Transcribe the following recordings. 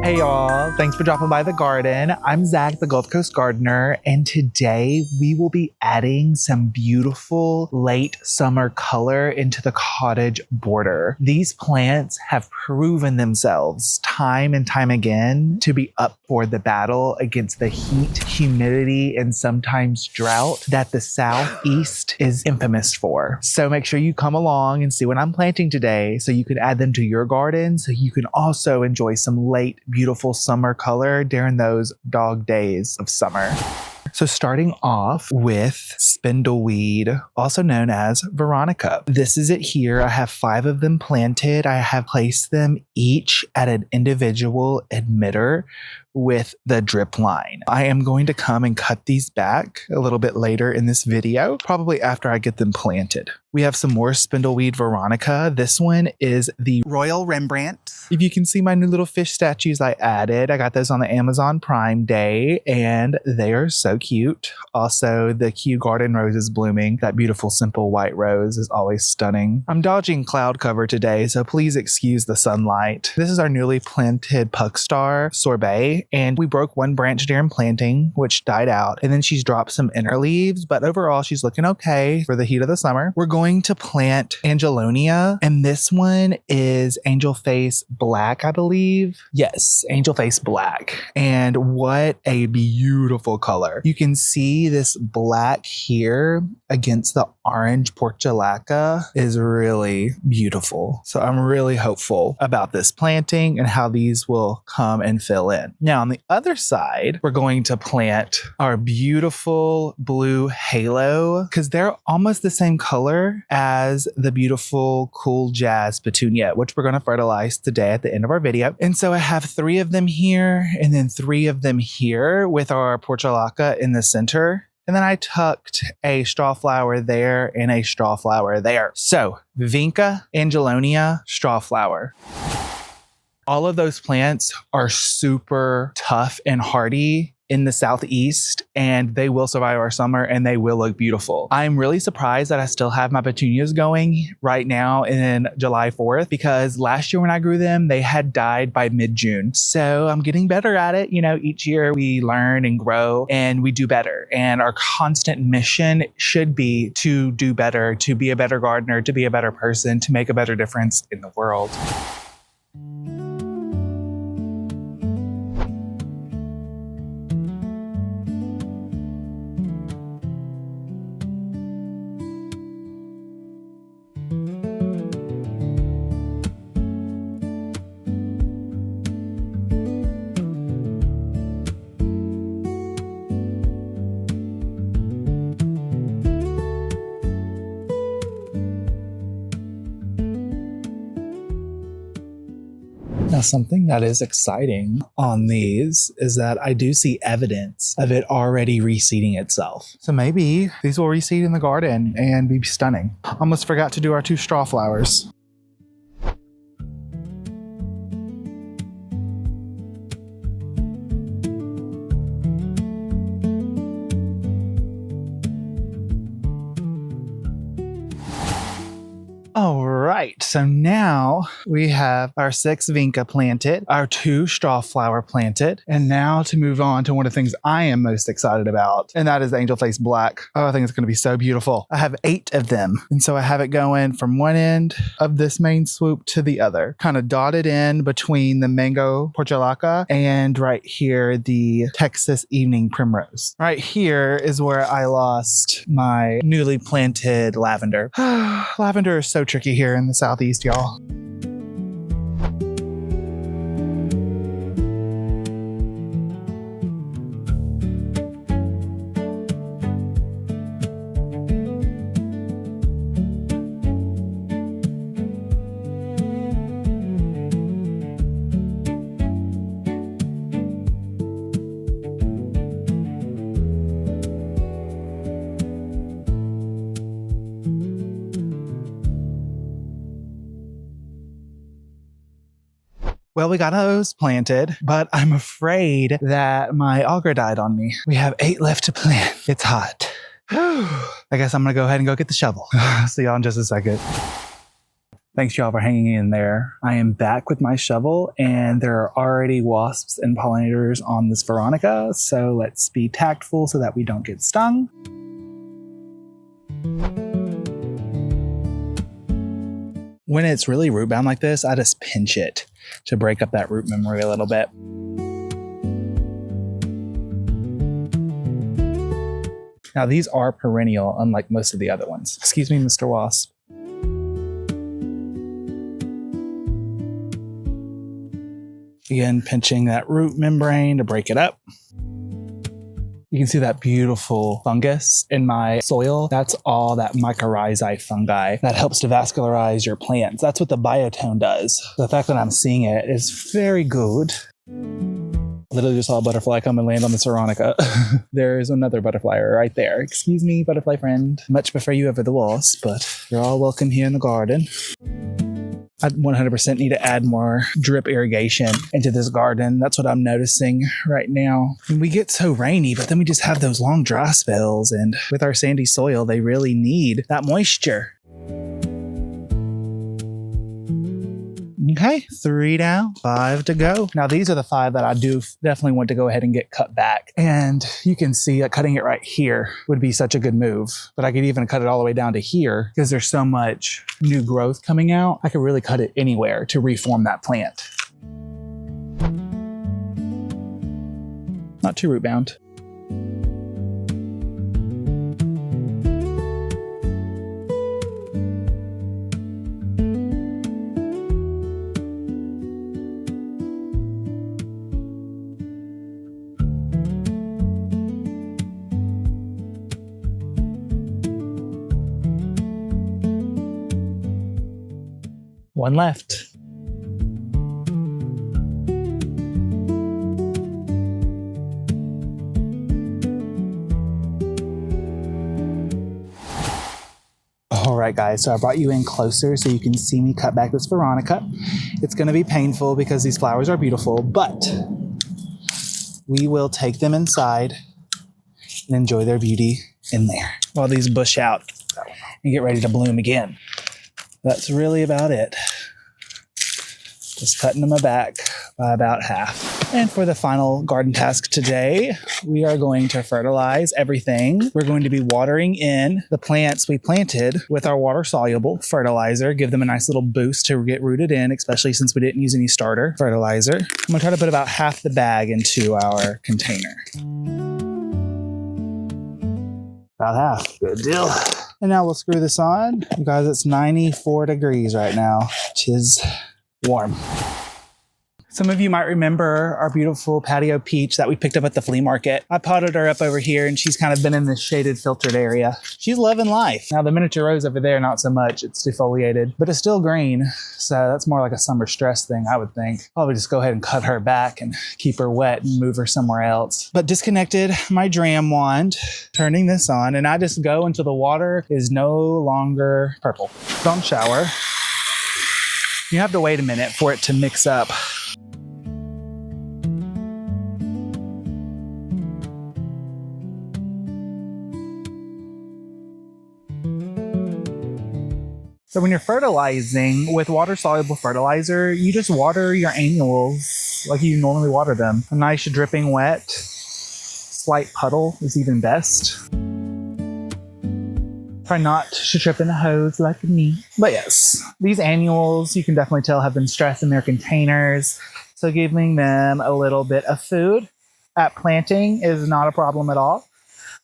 Hey y'all, thanks for dropping by the garden. I'm Zach, the Gulf Coast Gardener, and today we will be adding some beautiful late summer color into the cottage border. These plants have proven themselves time and time again to be up for the battle against the heat, humidity, and sometimes drought that the Southeast is infamous for. So make sure you come along and see what I'm planting today so you can add them to your garden so you can also enjoy some late beautiful summer color during those dog days of summer. So starting off with spindleweed, also known as Veronica. This is it here. I have 5 of them planted. I have placed them each at an individual emitter with the drip line. I am going to come and cut these back a little bit later in this video, probably after I get them planted. We have some more spindleweed Veronica. This one is the Royal Rembrandt. If you can see my new little fish statues I added, I got those on the Amazon Prime Day and they are so cute. Also, the Kew Garden Rose is blooming. That beautiful simple white rose is always stunning. I'm dodging cloud cover today, so please excuse the sunlight. This is our newly planted Puckstar Sorbet, and we broke one branch during planting, which died out, and then she's dropped some inner leaves, but overall she's looking okay for the heat of the summer. We're going to plant Angelonia, and this one is Angel Face Black, I believe. Yes, Angel Face Black. And what a beautiful color. You can see this black here against the orange portulaca is really beautiful. So I'm really hopeful about this planting and how these will come and fill in. Now on the other side, we're going to plant our beautiful blue halo because they're almost the same color as the beautiful cool jazz petunia, which we're going to fertilize today at the end of our video. And so I have 3 of them here and then 3 of them here with our portulaca in the center. And then I tucked a Strawflower there and a Strawflower there. So Vinca, Angelonia, Strawflower. All of those plants are super tough and hardy in the Southeast, and they will survive our summer and they will look beautiful. I'm really surprised that I still have my petunias going right now in July 4th because last year when I grew them, they had died by mid-June. So I'm getting better at it. You know, each year we learn and grow and we do better. And our constant mission should be to do better, to be a better gardener, to be a better person, to make a better difference in the world. Now, something that is exciting on these is that I do see evidence of it already reseeding itself. So maybe these will reseed in the garden and be stunning. Almost forgot to do our 2 Strawflowers. All right, so now we have our 6 Vinca planted, our 2 Strawflower planted, and now to move on to one of the things I am most excited about, and that is the Angel Face Black. Oh, I think it's going to be so beautiful. I have 8 of them, and so I have it going from one end of this main swoop to the other, kind of dotted in between the Mango Portulaca and right here, the Texas Evening Primrose. Right here is where I lost my newly planted lavender. Lavender is so tricky here in the Southeast, y'all. Well, we got those planted, but I'm afraid that my auger died on me. We have 8 left to plant. It's hot. I guess I'm gonna go ahead and go get the shovel. See y'all in just a second. Thanks y'all for hanging in there. I am back with my shovel and there are already wasps and pollinators on this Veronica. So let's be tactful so that we don't get stung. When it's really root bound like this, I just pinch it to break up that root memory a little bit. Now these are perennial, unlike most of the other ones. Excuse me, Mr. Wasp. Again, pinching that root membrane to break it up. You can see that beautiful fungus in my soil. That's all that mycorrhizae fungi that helps to vascularize your plants. That's what the biotone does. The fact that I'm seeing it is very good. Literally just saw a butterfly come and land on this Veronica. There's another butterfly right there. Excuse me, butterfly friend. Much prefer you over the wasp, but you're all welcome here in the garden. I 100% need to add more drip irrigation into this garden. That's what I'm noticing right now. And we get so rainy, but then we just have those long dry spells. And with our sandy soil, they really need that moisture. Okay, 3 down, 5 to go. Now these are the 5 that I do definitely want to go ahead and get cut back. And you can see that cutting it right here would be such a good move. But I could even cut it all the way down to here because there's so much new growth coming out. I could really cut it anywhere to reform that plant. Not too root bound. One left. All right, guys, so I brought you in closer so you can see me cut back this Veronica. It's gonna be painful because these flowers are beautiful, but we will take them inside and enjoy their beauty in there while these bush out and get ready to bloom again. That's really about it. Just cutting them back by about half. And for the final garden task today, we are going to fertilize everything. We're going to be watering in the plants we planted with our water-soluble fertilizer, give them a nice little boost to get rooted in, especially since we didn't use any starter fertilizer. I'm gonna try to put about half the bag into our container. About half, good deal. And now we'll screw this on. You guys, it's 94 degrees right now, which is warm. Some of you might remember our beautiful patio peach that we picked up at the flea market. I potted her up over here and she's kind of been in this shaded filtered area. She's loving life. Now the miniature rose over there, not so much. It's defoliated, but it's still green. So that's more like a summer stress thing, I would think. Probably just go ahead and cut her back and keep her wet and move her somewhere else. But disconnected my dram wand, turning this on, and I just go until the water is no longer purple. Don't shower. You have to wait a minute for it to mix up. So when you're fertilizing with water-soluble fertilizer, you just water your annuals like you normally water them. A nice dripping wet, slight puddle is even best. Try not to trip in the hose like me. But yes, these annuals, you can definitely tell, have been stressed in their containers. So giving them a little bit of food at planting is not a problem at all.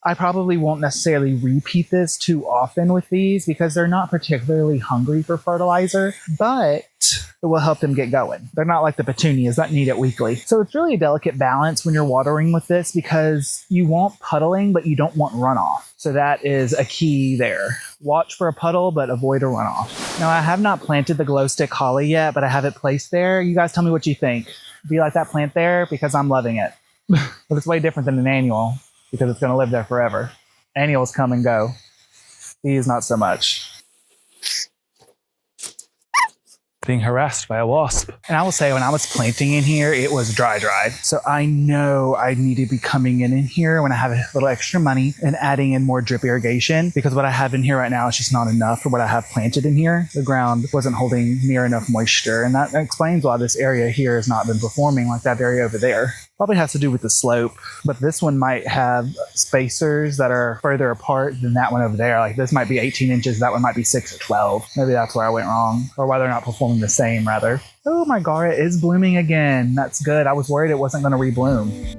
I probably won't necessarily repeat this too often with these because they're not particularly hungry for fertilizer, but it will help them get going. They're not like the petunias that need it weekly. So it's really a delicate balance when you're watering with this because you want puddling, but you don't want runoff. So that is a key there. Watch for a puddle, but avoid a runoff. Now I have not planted the glow stick holly yet, but I have it placed there. You guys tell me what you think. Do you like that plant there? Because I'm loving it. But it's way different than an annual, because it's going to live there forever. Annuals come and go. These not so much. being harassed by a wasp. And I will say, when I was planting in here, it was dry. So I know I need to be coming in here when I have a little extra money and adding in more drip irrigation, because what I have in here right now is just not enough for what I have planted in here. The ground wasn't holding near enough moisture, and that explains why this area here has not been performing like that area over there. Probably has to do with the slope, but this one might have spacers that are further apart than that one over there. Like this might be 18 inches, that one might be 6 or 12. Maybe that's where I went wrong, or why they're not performing the same rather. Oh my god, it is blooming again. That's good. I was worried it wasn't going to rebloom.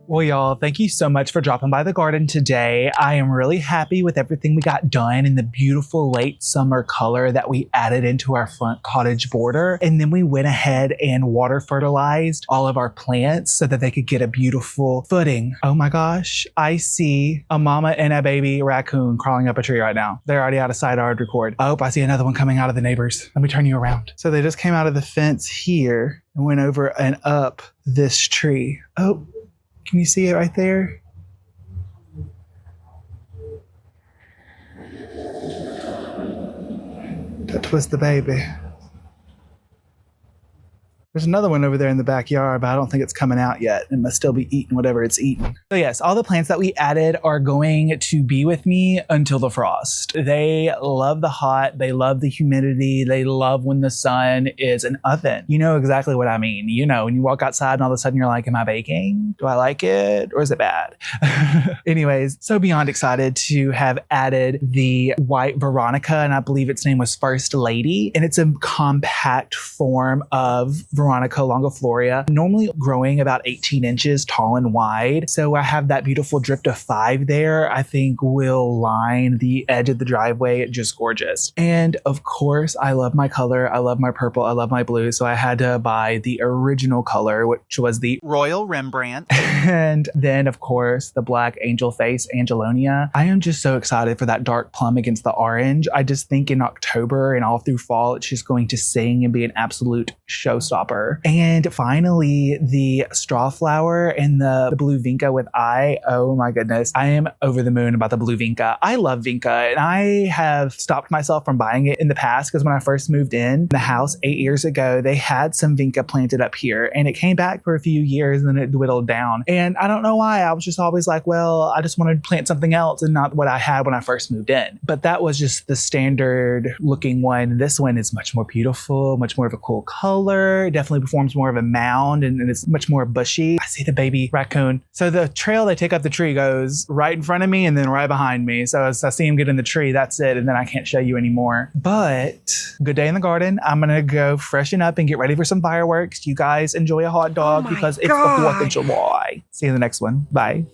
Well, y'all, thank you so much for dropping by the garden today. I am really happy with everything we got done and the beautiful late summer color that we added into our front cottage border. And then we went ahead and water fertilized all of our plants so that they could get a beautiful footing. Oh my gosh, I see a mama and a baby raccoon crawling up a tree right now. They're already out of sight. I already record. Oh, I see another one coming out of the neighbors. Let me turn you around. So they just came out of the fence here and went over and up this tree. Oh. Can you see it right there? That was the baby. There's another one over there in the backyard, but I don't think it's coming out yet. It must still be eating whatever it's eating. So yes, all the plants that we added are going to be with me until the frost. They love the hot, they love the humidity, they love when the sun is an oven. You know exactly what I mean. You know, when you walk outside and all of a sudden you're like, am I baking? Do I like it? Or is it bad? Anyways, so beyond excited to have added the white Veronica, and I believe its name was First Lady, and it's a compact form of Veronica longifloria, normally growing about 18 inches tall and wide. So I have that beautiful drift of 5 there. I think will line the edge of the driveway. Just gorgeous. And of course, I love my color. I love my purple. I love my blue. So I had to buy the original color, which was the Royal Rembrandt. And then of course, the black angel face, Angelonia. I am just so excited for that dark plum against the orange. I just think in October and all through fall, it's just going to sing and be an absolute showstopper. And finally, the Strawflower and the blue Vinca with eye. Oh my goodness. I am over the moon about the blue Vinca. I love Vinca, and I have stopped myself from buying it in the past because when I first moved in the house 8 years ago, they had some Vinca planted up here and it came back for a few years and then it dwindled down. And I don't know why. I was just always like, well, I just wanted to plant something else and not what I had when I first moved in. But that was just the standard looking one. This one is much more beautiful, much more of a cool color. Definitely performs more of a mound and it's much more bushy. I see the baby raccoon. So the trail they take up the tree goes right in front of me and then right behind me. So as I see him get in the tree, that's it. And then I can't show you anymore. But good day in the garden. I'm going to go freshen up and get ready for some fireworks. You guys enjoy a hot dog because it's the 4th of July. See you in the next one. Bye.